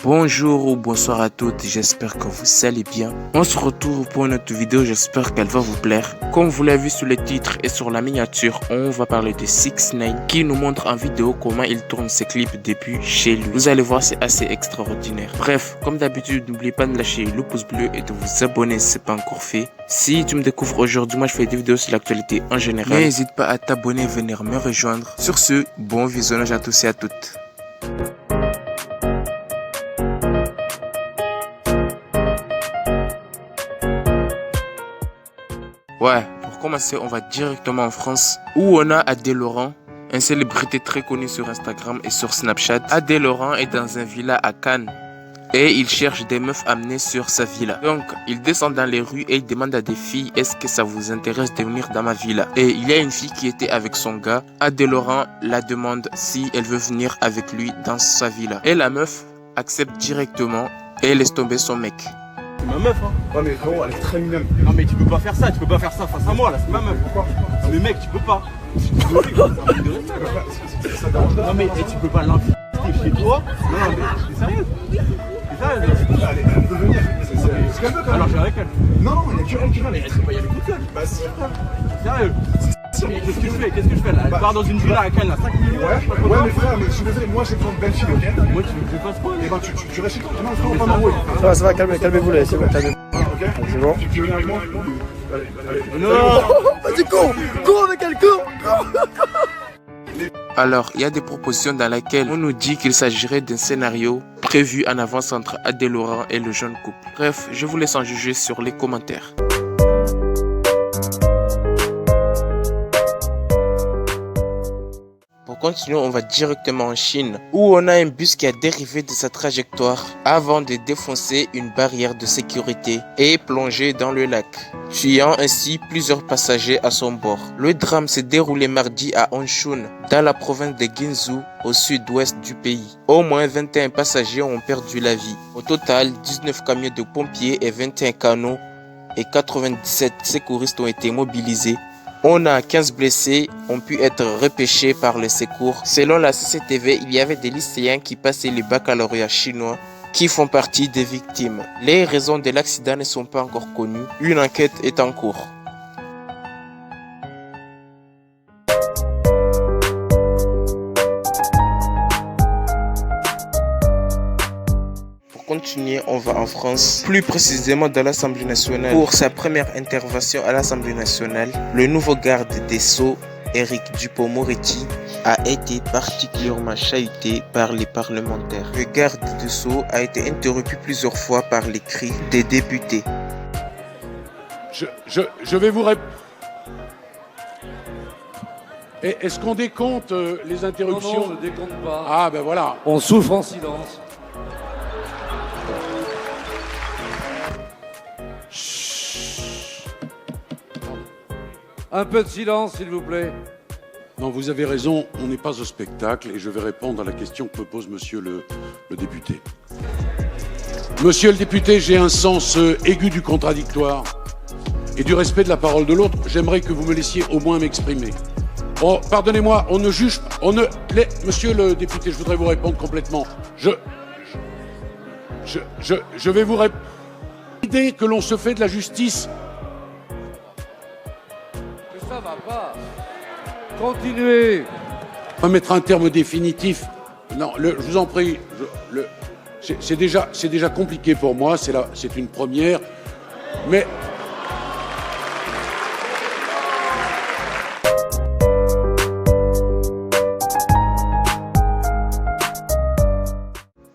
Bonjour ou bonsoir à toutes, j'espère que vous allez bien. On se retrouve pour une autre vidéo, j'espère qu'elle va vous plaire. Comme vous l'avez vu sur le titre et sur la miniature, on va parler de 6ix9ine qui nous montre en vidéo comment il tourne ses clips depuis chez lui. Vous allez voir, c'est assez extraordinaire. Bref, comme d'habitude, n'oubliez pas de lâcher le pouce bleu et de vous abonner si ce n'est pas encore fait. Si tu me découvres aujourd'hui, moi je fais des vidéos sur l'actualité en général. N'hésite pas à t'abonner et venir me rejoindre. Sur ce, bon visionnage à tous et à toutes. Ouais, pour commencer, on va directement en France où on a Adé Laurent, une célébrité très connue sur Instagram et sur Snapchat. Adé Laurent est dans un villa à Cannes et il cherche des meufs à amener sur sa villa. Donc, il descend dans les rues et il demande à des filles: est-ce que ça vous intéresse de venir dans ma villa? Et il y a une fille qui était avec son gars. Adé Laurent la demande si elle veut venir avec lui dans sa villa. Et la meuf accepte directement et laisse tomber son mec. C'est ma meuf, hein. Ouais, mais gros, elle est très mignonne. Non, mais tu peux pas faire ça face à moi là, c'est ma meuf. Pourquoi? Non, mais mec, tu peux pas. Je suis désolé, c'est un truc de respect. Ça dérange pas. Non, mais tu peux pas l'inviter chez toi. Non, mais t'es sérieux? T'es sérieux? Allez, elle peut venir. C'est ce qu'elle veut quand même. Alors, je vais avec elle. Non, il y a que elle qui va. Mais elle peut pas y aller toute seule. Bah, si. Sérieux? Mais qu'est-ce que je fais là? Elle part dans une villa à Cannes, là, 5 millions. Ouais, mais frère, mais je suis désolé, moi j'ai besoin de belles filles, ok? Moi, tu veux que je fasse quoi? Et ben, tu restes chez toi. Non, frère, on va pas m'envoyer. Ça va, calmez-vous là, c'est bon, calmez-vous. Ok? C'est bon. Tu veux venir avec moi? Allez. Non! Vas-y, cours! Cours avec elle, cours! Alors, il y a des propositions dans lesquelles on nous dit qu'il s'agirait d'un scénario prévu en avance entre Adé Laurent et le jeune couple. Bref, je vous laisse en juger sur les commentaires. Pour continuer, on va directement en Chine, où on a un bus qui a dérivé de sa trajectoire avant de défoncer une barrière de sécurité et plonger dans le lac, tuant ainsi plusieurs passagers à son bord. Le drame s'est déroulé mardi à Hongshun, dans la province de Guizhou, au sud-ouest du pays. Au moins 21 passagers ont perdu la vie. Au total, 19 camions de pompiers et 21 canots et 97 secouristes ont été mobilisés. On a 15 blessés, ont pu être repêchés par les secours. Selon la CCTV, il y avait des lycéens qui passaient le baccalauréat chinois qui font partie des victimes. Les raisons de l'accident ne sont pas encore connues. Une enquête est en cours. Continuer, on va en France, plus précisément dans l'Assemblée nationale. Pour sa première intervention à l'Assemblée nationale, le nouveau garde des Sceaux, Éric Dupond-Moretti, a été particulièrement chahuté par les parlementaires. Le garde des Sceaux a été interrompu plusieurs fois par les cris des députés. Je vais vous répondre. Est-ce qu'on décompte les interruptions? Non, on ne décompte pas. Ah ben voilà. On souffre en silence. Un peu de silence, s'il vous plaît. Non, vous avez raison, on n'est pas au spectacle et je vais répondre à la question que me pose monsieur le député. Monsieur le député, j'ai un sens aigu du contradictoire et du respect de la parole de l'autre. J'aimerais que vous me laissiez au moins m'exprimer. Oh, pardonnez-moi, on ne juge pas, Monsieur le député, je voudrais vous répondre complètement. Je vais vous répondre. L'idée que l'on se fait de la justice. Mais ça va pas. Continuez. On va mettre un terme définitif. Non, je vous en prie. C'est déjà compliqué pour moi. C'est une première. Mais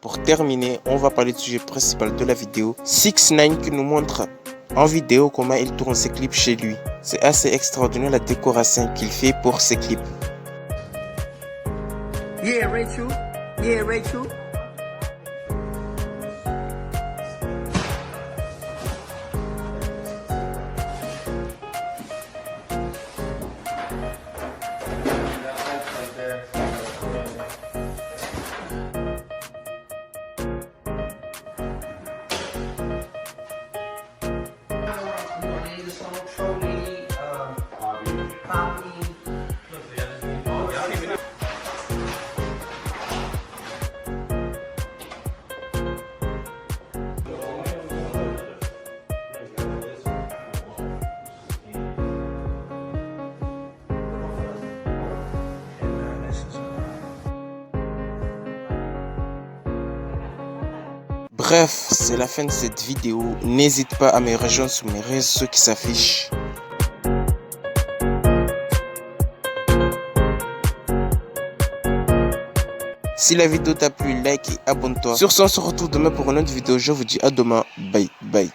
Pour terminer, on va parler du sujet principal de la vidéo. 6ix9ine qui nous montre en vidéo comment il tourne ses clips chez lui. C'est assez extraordinaire la décoration qu'il fait pour ses clips. Yeah, Rachel. Yeah, Rachel. Bref, c'est la fin de cette vidéo. N'hésite pas à me rejoindre sur mes réseaux qui s'affichent. Si la vidéo t'a plu, like et abonne-toi. Sur ce, on se retrouve demain pour une autre vidéo. Je vous dis à demain. Bye bye.